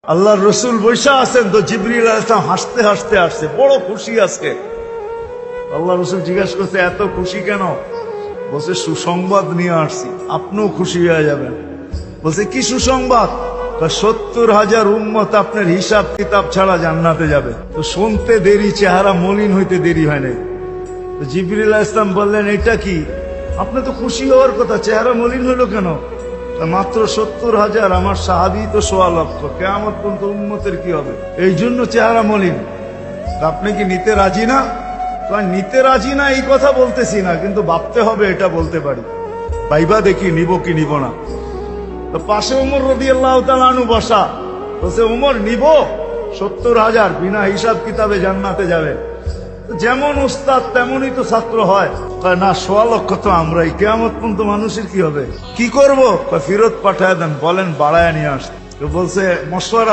আল্লাহর রসুল বৈশা আছেন তো জিবরিল আলাইহিস সালাম হাসতে হাসতে আসছে, বড় খুশি আজকে। আল্লাহ রসুল জিজ্ঞাসা করছে এত খুশি কেন? বলছে সুসংবাদ নিয়ে আসছি, আপনিও খুশি হয়ে যাবেন। বলছে কি সুসংবাদ? 70,000 উম্মত আপনার হিসাব কিতাব ছাড়া জান্নাতে যাবে। তো শুনতে দেরি, চেহারা মলিন হইতে দেরি হয় নাই। তো জিবরিল আলাইহিস সালাম বললেন এটা কি? আপনি তো খুশি হওয়ার কথা, চেহারা মলিন হলো কেন? মাত্র 70,000, আমার সাহাবী তো 1.25 লক্ষ, কিয়ামত পর্যন্ত উম্মতের কি হবে? এই জন্য চেহারা মলিন। আপনি কি নিতে রাজি না? নিতে রাজি না এই কথা বলতেছি না, কিন্তু ভাবতে হবে এটা বলতে পারি। ভাইবা দেখি নিব কি নিব না। তো পাশে উমর রাদিয়াল্লাহু তাআলা আনহু বসা, বলছে উমর নিব 70,000, বিনা হিসাব কিতাবে জান্নাতে যাবে। যেমন উস্তাদ তেমনই তো ছাত্র হয়। না 1.25 লক্ষ তো আমরাই, কিয়ামত পর্যন্ত মানুষের কি হবে? কি করবো? ফেরত পাঠায় দেন, বলেন বাড়ায় নিয়ে আসতে। বলছে মশওয়ারা